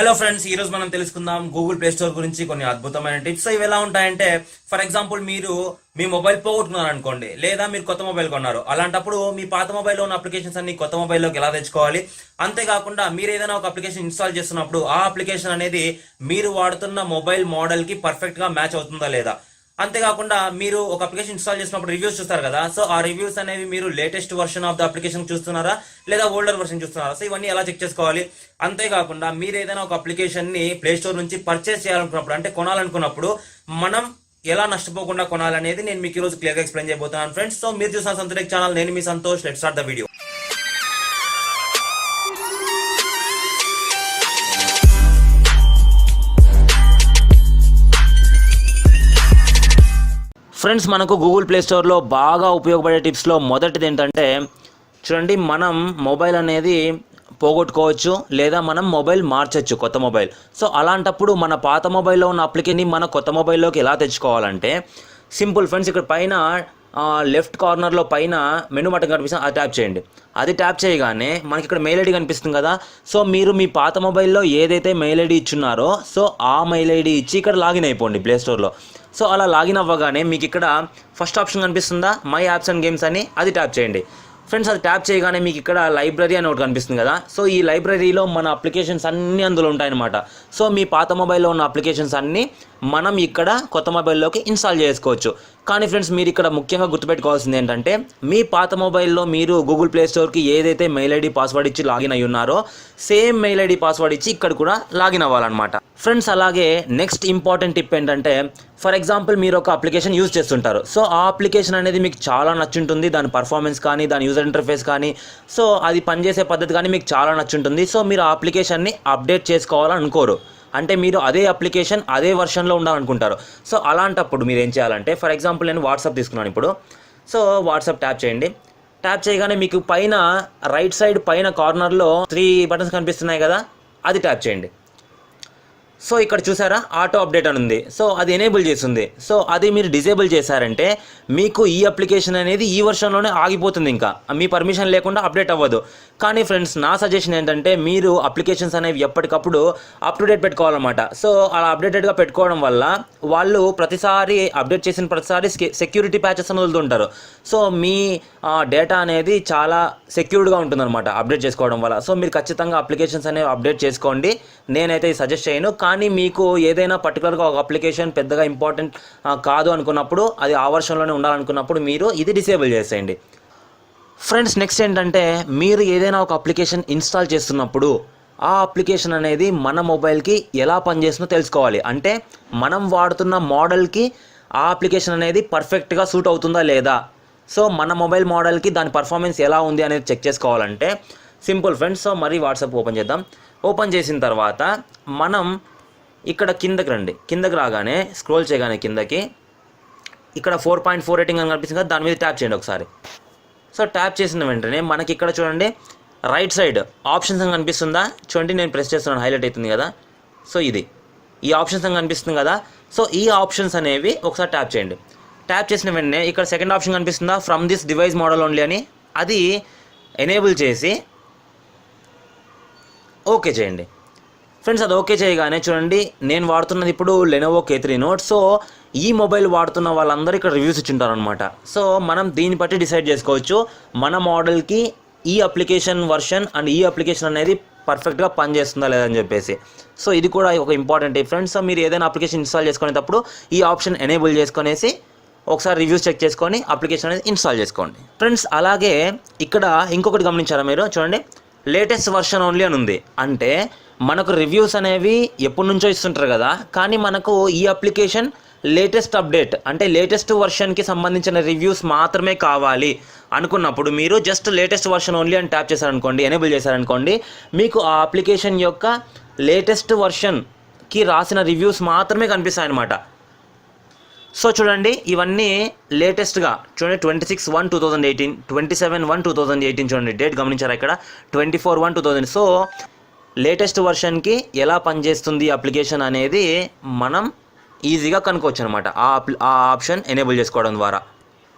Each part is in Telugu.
హలో ఫ్రెండ్స్, ఈ రోజు మనం తెలుసుకుందాం గూగుల్ ప్లే స్టోర్ గురించి కొన్ని అద్భుతమైన టిప్స్. ఇవి ఎలా ఉంటాయంటే, ఫర్ ఎగ్జాంపుల్ మీరు మీ మొబైల్ పోగొట్టుకున్నారు అనుకోండి, లేదా మీరు కొత్త మొబైల్ కొన్నారు. అలాంటప్పుడు మీ పాత మొబైల్లో ఉన్న అప్లికేషన్స్ అన్ని కొత్త మొబైల్లోకి ఎలా తెచ్చుకోవాలి, అంతేకాకుండా మీరు ఏదైనా ఒక అప్లికేషన్ ఇన్స్టాల్ చేస్తున్నప్పుడు ఆ అప్లికేషన్ అనేది మీరు వాడుతున్న మొబైల్ మోడల్ కి పర్ఫెక్ట్ గా మ్యాచ్ అవుతుందా లేదా, అంతేకాకుండా మీరు ఒక అప్లికేషన్ ఇన్స్టాల్ చేసినప్పుడు రివ్యూస్ చూస్తారు కదా. సో ఆ రివ్యూస్ అనేవి మీరు latest version of the application చూస్తున్నారా లేదా ఓల్డర్ వర్షన్ చూస్తున్నారా, సో ఇవన్నీ ఎలా చెక్ చేసుకోవాలి. అంతేకాకుండా మీరు ఏదైనా ఒక అప్లికేషన్ ని ప్లే స్టోర్ నుంచి పర్చేస్ చేయాలనుకున్నప్పుడు, అంటే కొనాలనుకున్నప్పుడు మనం ఎలా నష్టపోకుండా కొనాలనేది నేను మీకు ఈ రోజు క్లియర్ గా ఎక్స్ప్లెయిన్ చేయబోతున్నాను ఫ్రెండ్స్. సో మీరు చూసిన సంతోష్ ఛానల్, నేను మీ Santosh. Let's start the video. Friends, మనకు గూగుల్ ప్లే స్టోర్లో బాగా ఉపయోగపడే టిప్స్లో మొదటిది ఏంటంటే, చూడండి, మనం మొబైల్ అనేది పోగొట్టుకోవచ్చు లేదా మనం మొబైల్ మార్చచ్చు, కొత్త మొబైల్. సో అలాంటప్పుడు మన పాత మొబైల్లో ఉన్న అప్లికేషన్ని మన కొత్త మొబైల్లోకి ఎలా తెచ్చుకోవాలంటే సింపుల్ ఫ్రెండ్స్. ఇక్కడ పైన లెఫ్ట్ కార్నర్లో పైన మెనూ బటన్ కనిపిస్తుంది, అది ట్యాప్ చేయండి. అది ట్యాప్ చేయగానే మనకి ఇక్కడ మెయిల్ ఐడి కనిపిస్తుంది కదా. సో మీరు మీ పాత మొబైల్లో ఏదైతే మెయిల్ ఐడి ఇచ్చున్నారో సో ఆ మెయిల్ ఐడి ఇచ్చి ఇక్కడ లాగిన్ అయిపోండి ప్లే స్టోర్లో. సో అలా లాగిన్ అవ్వగానే మీకు ఇక్కడ ఫస్ట్ ఆప్షన్ కనిపిస్తుందా, మై యాప్స్ అండ్ గేమ్స్ అని, అది ట్యాప్ చేయండి ఫ్రెండ్స్. అది ట్యాప్ చేయగానే మీకు ఇక్కడ లైబ్రరీ అని ఒకటి కనిపిస్తుంది కదా. సో ఈ లైబ్రరీలో మన అప్లికేషన్స్ అన్నీ అందులో ఉంటాయన్నమాట. సో మీ పాత మొబైల్లో ఉన్న అప్లికేషన్స్ అన్నీ మనం ఇక్కడ కొత్త మొబైల్లోకి ఇన్స్టాల్ చేసుకోవచ్చు. కానీ ఫ్రెండ్స్, మీరు ఇక్కడ ముఖ్యంగా గుర్తుపెట్టుకోవాల్సింది ఏంటంటే, మీ పాత మొబైల్లో మీరు గూగుల్ ప్లే స్టోర్కి ఏదైతే మెయిల్ ఐడి పాస్వర్డ్ ఇచ్చి లాగిన్ అయ్యి ఉన్నారో సేమ్ మెయిల్ ఐడి పాస్వర్డ్ ఇచ్చి ఇక్కడ కూడా లాగిన్ అవ్వాలన్నమాట ఫ్రెండ్స్. అలాగే నెక్స్ట్ ఇంపార్టెంట్ టిప్ ఏంటంటే, ఫర్ ఎగ్జాంపుల్ మీరు ఒక అప్లికేషన్ యూజ్ చేస్తుంటారు. సో ఆ అప్లికేషన్ అనేది మీకు చాలా నచ్చుంటుంది, దాని పర్ఫార్మెన్స్ కానీ దాని యూజర్ ఇంటర్ఫేస్ కానీ, సో అది పనిచేసే పద్ధతి కానీ మీకు చాలా నచ్చుంటుంది. సో మీరు ఆ అప్లికేషన్ని అప్డేట్ చేసుకోవాలనుకోరు, అంటే మీరు అదే అప్లికేషన్ అదే వర్షన్లో ఉండాలనుకుంటారు. సో అలాంటప్పుడు మీరు ఏం చేయాలంటే, ఫర్ ఎగ్జాంపుల్ నేను వాట్సాప్ తీసుకున్నాను ఇప్పుడు. సో వాట్సాప్ ట్యాప్ చేయండి. ట్యాప్ చేయగానే మీకు పైన రైట్ సైడ్ పైన కార్నర్లో 3 బటన్స్ కనిపిస్తున్నాయి కదా, అది ట్యాప్ చేయండి. సో ఇక్కడ చూసారా, ఆటో అప్డేట్ అని ఉంది. సో అది ఎనేబుల్ చేస్తుంది. సో అది మీరు డిజేబుల్ చేశారంటే మీకు ఈ అప్లికేషన్ అనేది ఈ వర్షన్లోనే ఆగిపోతుంది, ఇంకా మీ పర్మిషన్ లేకుండా అప్డేట్ అవ్వదు. కానీ ఫ్రెండ్స్, నా సజెషన్ ఏంటంటే, మీరు అప్లికేషన్స్ అనేవి ఎప్పటికప్పుడు అప్ టు డేట్ పెట్టుకోవాలన్నమాట. సో అలా అప్డేటెడ్గా పెట్టుకోవడం వల్ల వాళ్ళు ప్రతిసారి అప్డేట్ చేసిన ప్రతిసారి సెక్యూరిటీ ప్యాచెస్ అని వదులుతుంటారు. సో మీ డేటా అనేది చాలా సెక్యూర్డ్గా ఉంటుందన్నమాట అప్డేట్ చేసుకోవడం వల్ల. సో మీరు ఖచ్చితంగా అప్లికేషన్స్ అనేవి అప్డేట్ చేసుకోండి. నేనైతే ఇది సజెస్ట్ చేయను. కానీ మీకు ఏదైనా పర్టికులర్గా ఒక అప్లికేషన్ పెద్దగా ఇంపార్టెంట్ కాదు అనుకున్నప్పుడు, అది ఆ వర్షన్లోనే ఉండాలనుకున్నప్పుడు మీరు ఇది డిసేబుల్ చేసేయండి ఫ్రెండ్స్. నెక్స్ట్ ఏంటంటే, మీరు ఏదైనా ఒక అప్లికేషన్ ఇన్స్టాల్ చేస్తున్నప్పుడు ఆ అప్లికేషన్ అనేది మన మొబైల్కి ఎలా పనిచేస్తుందో తెలుసుకోవాలి. అంటే మనం వాడుతున్న మోడల్కి ఆ అప్లికేషన్ అనేది పర్ఫెక్ట్గా సూట్ అవుతుందా లేదా, సో మన మొబైల్ మోడల్కి దాని పర్ఫార్మెన్స్ ఎలా ఉంది అనేది చెక్ చేసుకోవాలంటే సింపుల్ ఫ్రెండ్స్. సో మరి వాట్సాప్ ఓపెన్ చేద్దాం. ఓపెన్ చేసిన తర్వాత మనం ఇక్కడ కిందకి రండి. కిందకి రాగానే స్క్రోల్ చేయగానే కిందకి ఇక్కడ 4.4 రేటింగ్ అని కనిపిస్తుంది కదా, దాని మీద ట్యాప్ చేయండి ఒకసారి. సో ట్యాప్ చేసిన వెంటనే మనకి ఇక్కడ చూడండి రైట్ సైడ్ ఆప్షన్స్ అని కనిపిస్తుందా, చూడండి నేను ప్రెస్ చేస్తున్నాను, హైలైట్ అవుతుంది కదా. సో ఇది ఈ ఆప్షన్స్ అని కనిపిస్తుంది కదా. సో ఈ ఆప్షన్స్ అనేవి ఒకసారి ట్యాప్ చేయండి. ట్యాప్ చేసిన వెంటనే ఇక్కడ సెకండ్ ఆప్షన్ కనిపిస్తుందా, from this device model only అని, అది ఎనేబుల్ చేసి ఓకే చేయండి ఫ్రెండ్స్. అది ఓకే చేయగానే చూడండి, నేను వాడుతున్నది ఇప్పుడు లెనోవో K3 Note. సో ఈ మొబైల్ వాడుతున్న వాళ్ళందరూ ఇక్కడ రివ్యూస్ ఇచ్చింటారు అనమాట. సో మనం దీన్ని బట్టి డిసైడ్ చేసుకోవచ్చు మన మోడల్కి ఈ అప్లికేషన్ వర్షన్ అండ్ ఈ అప్లికేషన్ అనేది పర్ఫెక్ట్గా పనిచేస్తుందా లేదని చెప్పేసి. సో ఇది కూడా ఒక ఇంపార్టెంట్ టిప్ ఫ్రెండ్స్. సో మీరు ఏదైనా అప్లికేషన్ ఇన్స్టాల్ చేసుకునేటప్పుడు ఈ ఆప్షన్ ఎనేబుల్ చేసుకునేసి ఒకసారి రివ్యూస్ చెక్ చేసుకొని అప్లికేషన్ అనేది ఇన్స్టాల్ చేసుకోండి ఫ్రెండ్స్. అలాగే ఇక్కడ ఇంకొకటి గమనించారా మీరు, చూడండి లేటెస్ట్ వర్షన్ ఓన్లీ అని ఉంది. అంటే మనకు రివ్యూస్ అనేవి ఎప్పటి నుంచో ఇస్తుంటారు కదా, కానీ మనకు ఈ అప్లికేషన్ లేటెస్ట్ అప్డేట్ అంటే లేటెస్ట్ వర్షన్కి సంబంధించిన రివ్యూస్ మాత్రమే కావాలి అనుకున్నప్పుడు మీరు జస్ట్ లేటెస్ట్ వర్షన్ ఓన్లీ అని ట్యాప్ చేశారనుకోండి, ఎనేబుల్ చేశారనుకోండి, మీకు ఆ అప్లికేషన్ యొక్క లేటెస్ట్ వర్షన్కి రాసిన రివ్యూస్ మాత్రమే కనిపిస్తాయి అన్నమాట. సో చూడండి, ఇవన్నీ లేటెస్ట్గా చూడండి 26/1/2018, 27/1/2018 చూడండి, డేట్ గమనించారా ఇక్కడ 24/1/2000. సో లేటెస్ట్ వర్షన్కి ఎలా పనిచేస్తుంది అప్లికేషన్ అనేది మనం ఈజీగా కనుక్కోవచ్చు అనమాట ఆ ఆప్షన్ ఎనేబుల్ చేసుకోవడం ద్వారా.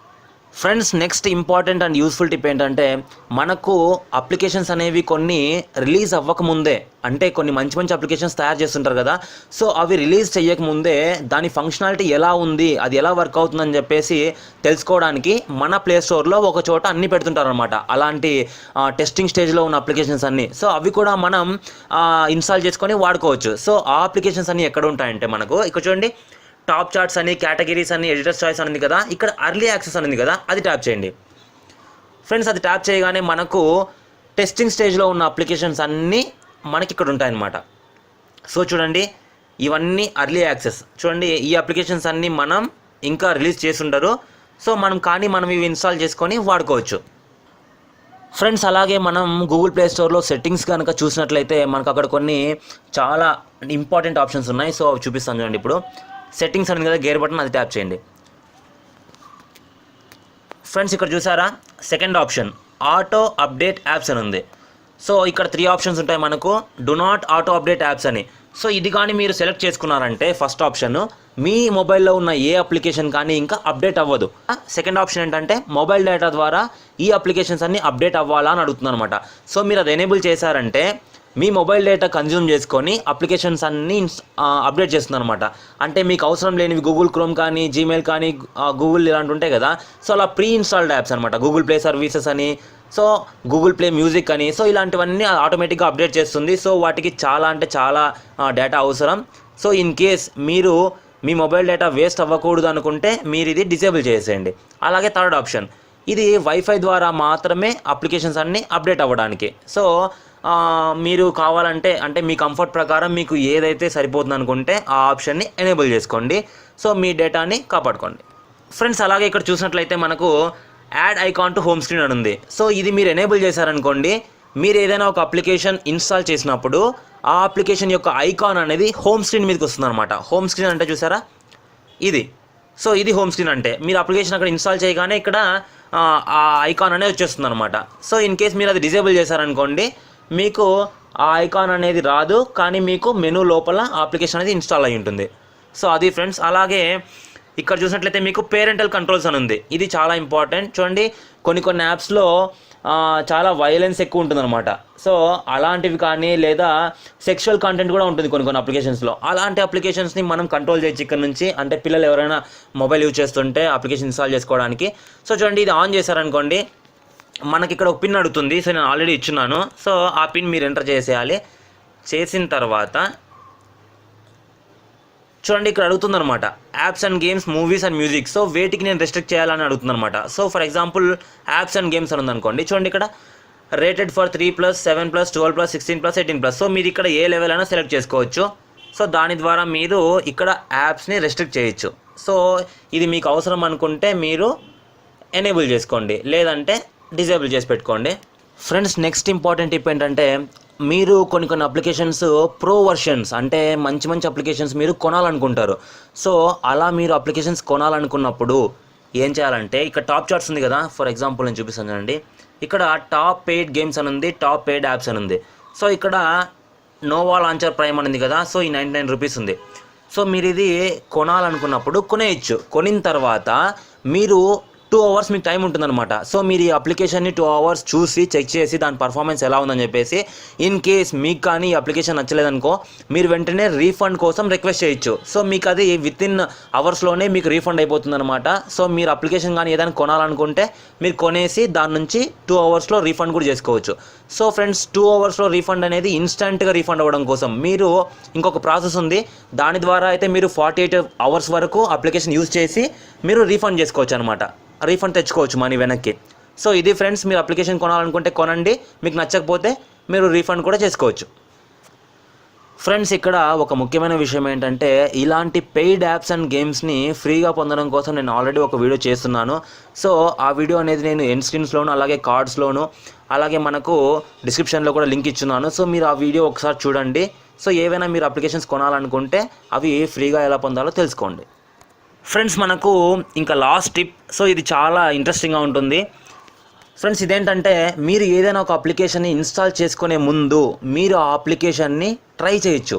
Friends next important and useful tip ఏంటంటే మనకు అప్లికేషన్స్ అనేవి కొన్ని రిలీజ్ అవ్వకముందే, అంటే కొన్ని మంచి మంచి అప్లికేషన్స్ తయారు చేస్తుంటారు కదా, సో అవి రిలీజ్ చేయకముందే దాని ఫంక్షనాలిటీ ఎలా ఉంది, అది ఎలా వర్క్ అవుతుందని చెప్పేసి తెలుసుకోవడానికి మన ప్లే స్టోర్లో ఒక చోట అన్నీ పెడుతుంటారు అనమాట. అలాంటి టెస్టింగ్ స్టేజ్లో ఉన్న అప్లికేషన్స్ అన్నీ, సో అవి కూడా మనం ఇన్స్టాల్ చేసుకొని వాడుకోవచ్చు. సో ఆ అప్లికేషన్స్ అన్నీ ఎక్కడ ఉంటాయంటే మనకు ఇక్కడ చూడండి, టాప్ చార్ట్స్ అని, కేటగిరీస్ అని, ఎడిటర్స్ చాయిస్ అని ఉంది కదా, ఇక్కడ అర్లీ యాక్సెస్ అని ఉంది కదా, అది ట్యాప్ చేయండి ఫ్రెండ్స్. అది ట్యాప్ చేయగానే మనకు టెస్టింగ్ స్టేజ్లో ఉన్న అప్లికేషన్స్ అన్నీ మనకి ఇక్కడ ఉంటాయన్నమాట. సో చూడండి, ఇవన్నీ అర్లీ యాక్సెస్. చూడండి, ఈ అప్లికేషన్స్ అన్నీ మనం ఇంకా రిలీజ్ చేస్తుంటారు, సో మనం ఇవి ఇన్స్టాల్ చేసుకొని వాడుకోవచ్చు ఫ్రెండ్స్. అలాగే మనం గూగుల్ ప్లే స్టోర్లో సెట్టింగ్స్ కనుక చూసినట్లయితే మనకు అక్కడ కొన్ని చాలా ఇంపార్టెంట్ ఆప్షన్స్ ఉన్నాయి. సో అవి చూపిస్తాను చూడండి. ఇప్పుడు సెట్టింగ్స్ అనేది కదా, గేర్ బటన్, అది ట్యాప్ చేయండి ఫ్రెండ్స్. ఇక్కడ చూసారా, second option auto update apps అని ఉంది. సో ఇక్కడ 3 ఆప్షన్స్ ఉంటాయి మనకు. Do not auto update apps అని. సో ఇది కానీ మీరు సెలెక్ట్ చేసుకున్నారంటే ఫస్ట్ ఆప్షన్, మీ మొబైల్లో ఉన్న ఏ అప్లికేషన్ కానీ ఇంకా అప్డేట్ అవ్వదు. సెకండ్ ఆప్షన్ ఏంటంటే మొబైల్ డేటా ద్వారా ఈ అప్లికేషన్స్ అన్నీ అప్డేట్ అవ్వాలా అని అడుగుతుంది అనమాట. సో మీరు అది ఎనేబుల్ చేశారంటే మీ మొబైల్ డేటా కన్జ్యూమ్ చేసుకొని అప్లికేషన్స్ అన్నీ అప్డేట్ చేస్తుంది అనమాట. అంటే మీకు అవసరం లేనివి గూగుల్ క్రోమ్ కానీ, జీమెయిల్ కానీ, గూగుల్ ఇలాంటి ఉంటాయి కదా, సో అలా ప్రీ ఇన్స్టాల్డ్ యాప్స్ అనమాట. గూగుల్ ప్లే సర్వీసెస్ అని, సో గూగుల్ ప్లే మ్యూజిక్ అని, సో ఇలాంటివన్నీ ఆటోమేటిక్గా అప్డేట్ చేస్తుంది. సో వాటికి చాలా అంటే చాలా డేటా అవసరం. సో ఇన్ కేస్ మీరు మీ మొబైల్ డేటా వేస్ట్ అవ్వకూడదు అనుకుంటే మీరు ఇది డిసేబుల్ చేసేయండి. అలాగే థర్డ్ ఆప్షన్, ఇది వైఫై ద్వారా మాత్రమే అప్లికేషన్స్ అన్నీ అప్డేట్ అవ్వడానికి. సో మీరు కావాలంటే, అంటే మీ కంఫర్ట్ ప్రకారం మీకు ఏదైతే సరిపోతుంది అనుకుంటే ఆ ఆప్షన్ని ఎనేబుల్ చేసుకోండి. సో మీ డేటాని కాపాడుకోండి ఫ్రెండ్స్. అలాగే ఇక్కడ చూసినట్లయితే మనకు add icon to home screen అని ఉంది. సో ఇది మీరు ఎనేబుల్ చేశారనుకోండి, మీరు ఏదైనా ఒక అప్లికేషన్ ఇన్స్టాల్ చేసినప్పుడు ఆ అప్లికేషన్ యొక్క ఐకాన్ అనేది హోమ్ స్క్రీన్ మీదకి వస్తుంది అనమాట. హోమ్ స్క్రీన్ అంటే చూసారా ఇది. సో ఇది హోమ్ స్క్రీన్ అంటే మీరు అప్లికేషన్ అక్కడ ఇన్స్టాల్ చేయగానే ఇక్కడ ఆ ఐకాన్ అనేది వచ్చేస్తుంది అనమాట. సో ఇన్ కేస్ మీరు అది డిజేబుల్ చేశారనుకోండి, మీకు ఆ ఐకాన్ అనేది రాదు, కానీ మీకు మెనూ లోపల అప్లికేషన్ అనేది ఇన్స్టాల్ అయి ఉంటుంది. సో అది ఫ్రెండ్స్. అలాగే ఇక్కడ చూసినట్లయితే మీకు పేరెంటల్ కంట్రోల్స్ అని ఉంది. ఇది చాలా ఇంపార్టెంట్. చూడండి, కొన్ని యాప్స్లో చాలా వైలెన్స్ ఎక్కువ ఉంటుందన్నమాట. సో అలాంటివి కానీ, లేదా సెక్షువల్ కంటెంట్ కూడా ఉంటుంది కొన్ని అప్లికేషన్స్లో. అలాంటి అప్లికేషన్స్ని మనం కంట్రోల్ చేయొచ్చు ఇక్కడ నుంచి. అంటే పిల్లలు ఎవరైనా మొబైల్ యూజ్ చేస్తుంటే అప్లికేషన్ ఇన్స్టాల్ చేసుకోవడానికి. సో చూడండి, ఇది ఆన్ చేశారనుకోండి, మనకి ఇక్కడ ఒక పిన్ అడుగుతుంది. సో నేను ఆల్రెడీ ఇచ్చున్నాను. సో ఆ పిన్ మీరు ఎంటర్ చేసేయాలి. చేసిన తర్వాత చూడండి, ఇక్కడ అడుగుతుంది అనమాట apps and games, movies and music. So వేటికి నేను రెస్ట్రిక్ట్ చేయాలని అడుగుతుంది అనమాట. So for example apps and games అని ఉందనుకోండి. చూడండి, ఇక్కడ రేటెడ్ ఫర్ 3+, 7+, 12+, 16+, 18+. సో మీరు ఇక్కడ ఏ లెవెల్ అయినా సెలెక్ట్ చేసుకోవచ్చు. సో దాని ద్వారా మీరు ఇక్కడ యాప్స్ని రెస్ట్రిక్ట్ చేయొచ్చు. సో ఇది మీకు అవసరం అనుకుంటే మీరు ఎనేబుల్ చేసుకోండి, లేదంటే డిజేబుల్ చేసి పెట్టుకోండి ఫ్రెండ్స్. నెక్స్ట్ ఇంపార్టెంట్ టిప్ ఏంటంటే, మీరు కొన్ని అప్లికేషన్స్ ప్రో వర్షన్స్, అంటే మంచి అప్లికేషన్స్ మీరు కొనాలనుకుంటారు. సో అలా మీరు అప్లికేషన్స్ కొనాలనుకున్నప్పుడు ఏం చేయాలంటే, ఇక్కడ టాప్ చార్ట్స్ ఉంది కదా, ఫర్ ఎగ్జాంపుల్ నేను చూపిస్తాను చూడండి. ఇక్కడ టాప్ పెయిడ్ గేమ్స్ అని ఉంది, టాప్ పెయిడ్ యాప్స్ అని ఉంది. సో ఇక్కడ నోవా లాంచర్ ప్రైమ్ అని ఉంది కదా, సో ఈ 99 రూపీస్ ఉంది. సో మీరు ఇది కొనాలనుకున్నప్పుడు కొనేయచ్చు. కొనిన తర్వాత మీరు 2 అవర్స్ మీకు టైం ఉంటుందన్నమాట. సో మీరు ఈ అప్లికేషన్ని 2 అవర్స్ చూసి చెక్ చేసి దాని పర్ఫార్మెన్స్ ఎలా ఉందని చెప్పేసి, ఇన్ కేస్ మీకు కానీ ఈ అప్లికేషన్ నచ్చలేదనుకో, మీరు వెంటనే రీఫండ్ కోసం రిక్వెస్ట్ చేయొచ్చు. సో మీకు అది వితిన్ అవర్స్లోనే మీకు రీఫండ్ అయిపోతుంది అనమాట. సో మీరు అప్లికేషన్ కానీ ఏదైనా కొనాలనుకుంటే మీరు కొనేసి దాని నుంచి 2 అవర్స్లో రీఫండ్ కూడా చేసుకోవచ్చు. సో ఫ్రెండ్స్, 2 అవర్స్లో రీఫండ్ అనేది ఇన్స్టెంట్గా రీఫండ్ అవ్వడం కోసం మీరు ఇంకొక ప్రాసెస్ ఉంది. దాని ద్వారా అయితే మీరు 48 అవర్స్ వరకు అప్లికేషన్ యూజ్ చేసి మీరు రీఫండ్ చేసుకోవచ్చు అనమాట. రీఫండ్ తెచ్చుకోవచ్చు మనీ వెనక్కి. సో ఇది ఫ్రెండ్స్, మీరు అప్లికేషన్ కొనాలనుకుంటే కొనండి, మీకు నచ్చకపోతే మీరు రీఫండ్ కూడా చేసుకోవచ్చు ఫ్రెండ్స్. ఇక్కడ ఒక ముఖ్యమైన విషయం ఏంటంటే, ఇలాంటి పెయిడ్ యాప్స్ అండ్ గేమ్స్ని ఫ్రీగా పొందడం కోసం నేను ఆల్రెడీ ఒక వీడియో చేస్తున్నాను. సో ఆ వీడియో అనేది నేను ఎండ్ స్క్రీన్స్లోను, అలాగే కార్డ్స్లోను, అలాగే మనకు డిస్క్రిప్షన్లో కూడా లింక్ ఇచ్చున్నాను. సో మీరు ఆ వీడియో ఒకసారి చూడండి. సో ఏవైనా మీరు అప్లికేషన్స్ కొనాలనుకుంటే అవి ఫ్రీగా ఎలా పొందాలో తెలుసుకోండి ఫ్రెండ్స్. మనకు ఇంకా లాస్ట్ టిప్. సో ఇది చాలా ఇంట్రెస్టింగ్గా ఉంటుంది ఫ్రెండ్స్. ఇదేంటంటే, మీరు ఏదైనా ఒక అప్లికేషన్ని ఇన్స్టాల్ చేసుకునే ముందు మీరు ఆ అప్లికేషన్ని ట్రై చేయొచ్చు.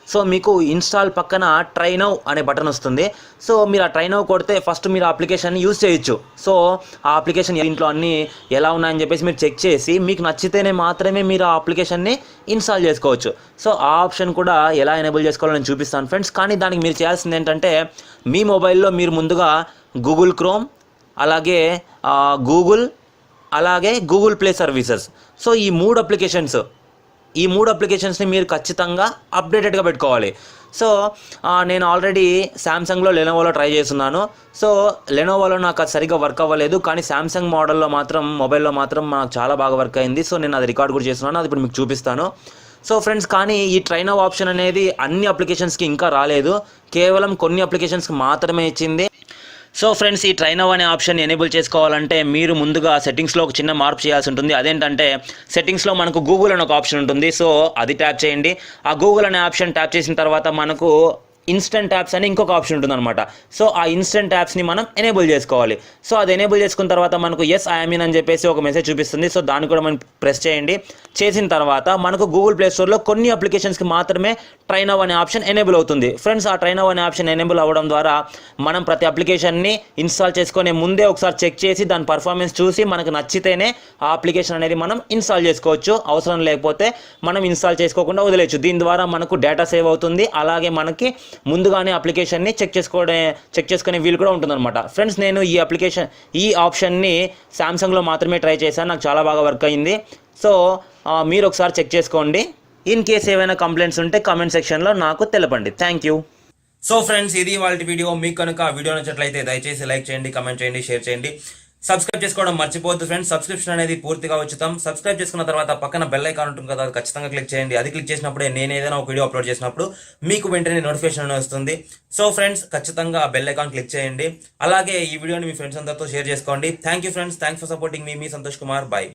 సో మీకు ఇన్స్టాల్ పక్కన ట్రై నౌ అనే బటన్ వస్తుంది. సో మీరు ఆ ట్రై నౌ కొడితే ఫస్ట్ మీరు ఆ అప్లికేషన్ని యూజ్ చేయొచ్చు. సో ఆ అప్లికేషన్ ఇంట్లో అన్నీ ఎలా ఉన్నాయని చెప్పేసి మీరు చెక్ చేసి మీకు నచ్చితేనే మాత్రమే మీరు ఆ అప్లికేషన్ని ఇన్స్టాల్ చేసుకోవచ్చు. సో ఆ ఆప్షన్ కూడా ఎలా ఎనేబుల్ చేసుకోవాలో నేను చూపిస్తాను ఫ్రెండ్స్. కానీ దానికి మీరు చేయాల్సింది ఏంటంటే మీ మొబైల్లో మీరు ముందుగా గూగుల్ క్రోమ్, అలాగే గూగుల్, అలాగే గూగుల్ ప్లే సర్వీసెస్, సో ఈ మూడు అప్లికేషన్స్ని మీరు ఖచ్చితంగా అప్డేటెడ్గా పెట్టుకోవాలి. సో నేను ఆల్రెడీ శాంసంగ్లో, లెనోవోలో ట్రై చేస్తున్నాను. సో లెనోవోలో నాకు అది సరిగ్గా వర్క్ అవ్వలేదు, కానీ శాంసంగ్ మోడల్లో మాత్రం, మొబైల్లో మాత్రం నాకు చాలా బాగా వర్క్ అయింది. సో నేను అది రికార్డ్ కూడా చేస్తున్నాను, అది ఇప్పుడు మీకు చూపిస్తాను. సో ఫ్రెండ్స్, కానీ ఈ ట్రై నౌ ఆప్షన్ అనేది అన్ని అప్లికేషన్స్కి ఇంకా రాలేదు, కేవలం కొన్ని అప్లికేషన్స్కి మాత్రమే ఇచ్చింది. సో ఫ్రెండ్స్, ఈ ట్రై నౌ అనే ఆప్షన్ ఎనేబుల్ చేసుకోవాలంటే మీరు ముందుగా సెట్టింగ్స్లో ఒక చిన్న మార్పు చేయాల్సి ఉంటుంది. అదేంటంటే సెట్టింగ్స్లో మనకు గూగుల్ అనే ఒక ఆప్షన్ ఉంటుంది. సో అది ట్యాప్ చేయండి. ఆ గూగుల్ అనే ఆప్షన్ ట్యాప్ చేసిన తర్వాత మనకు ఇన్స్టెంట్ యాప్స్ అని ఇంకొక ఆప్షన్ ఉంటుందన్నమాట. సో ఆ ఇన్స్టెంట్ యాప్స్ని మనం ఎనేబుల్ చేసుకోవాలి. సో అది ఎనేబుల్ చేసుకున్న తర్వాత మనకు ఎస్ ఐఎమ్ ఇన్ అని చెప్పేసి ఒక మెసేజ్ చూపిస్తుంది. సో దాన్ని కూడా మనం ప్రెస్ చేయండి. చేసిన తర్వాత మనకు గూగుల్ ప్లే స్టోర్లో కొన్ని అప్లికేషన్స్కి మాత్రమే ట్రై నౌ అనే ఆప్షన్ ఎనేబుల్ అవుతుంది. ఫ్రెండ్స్, ఆ ట్రై నౌ అనే ఆప్షన్ ఎనేబుల్ అవ్వడం ద్వారా మనం ప్రతి అప్లికేషన్ని ఇన్స్టాల్ చేసుకునే ముందే ఒకసారి చెక్ చేసి దాని పర్ఫార్మెన్స్ చూసి మనకు నచ్చితేనే ఆ అప్లికేషన్ అనేది మనం ఇన్స్టాల్ చేసుకోవచ్చు. అవసరం లేకపోతే మనం ఇన్స్టాల్ చేసుకోకుండా వదిలేయచ్చు. దీని ద్వారా మనకు డేటా సేవ్ అవుతుంది, అలాగే మనకి ముందుగానే అప్లికేషన్ని చెక్ చేసుకునే వీలు కూడా ఉంటుందన్నమాట. ఫ్రెండ్స్, నేను ఈ ఆప్షన్ని శాంసంగ్లో మాత్రమే ట్రై చేశాను, నాకు చాలా బాగా వర్క్ అయింది. సో మీరు ఒకసారి చెక్ చేసుకోండి. ఇన్ కేస్ ఏమైనా కంప్లైంట్స్ ఉంటే కామెంట్ సెక్షన్లో నాకు తెలపండి. Thank you. సో ఫ్రెండ్స్, ఇది వాళ్ళ వీడియో. మీకు కనుక వీడియో నచ్చినట్లయితే దయచేసి లైక్ చేయండి, కామెంట్ చేయండి, షేర్ చేయండి. సబ్స్క్రైబ్ చేసుకోవడం మర్చిపోవద్దు ఫ్రెండ్స్. సబ్స్క్రిప్షన్ అనేది పూర్తిగా ఉచితం. సబ్స్క్రైబ్ చేసుకున్న తర్వాత పక్కన బెల్ ఐకాన్ ఉంటుంది కదా, అది ఖచ్చితంగా క్లిక్ చేయండి. అది క్లిక్ చేసినప్పుడే నేను ఏదైనా ఒక వీడియో అప్లోడ్ చేసినప్పుడు మీకు వెంటనే నోటిఫికేషన్ వస్తుంది. సో ఫ్రెండ్స్, ఖచ్చితంగా బెల్ ఐకాన్ క్లిక్ చేయండి. అలాగే ఈ వీడియోని మీ ఫ్రెండ్స్ అందరితో షేర్ చేసుకోండి. Thank you friends. Thanks for supporting మీ సంతోష్ కుమార్. బాయ్.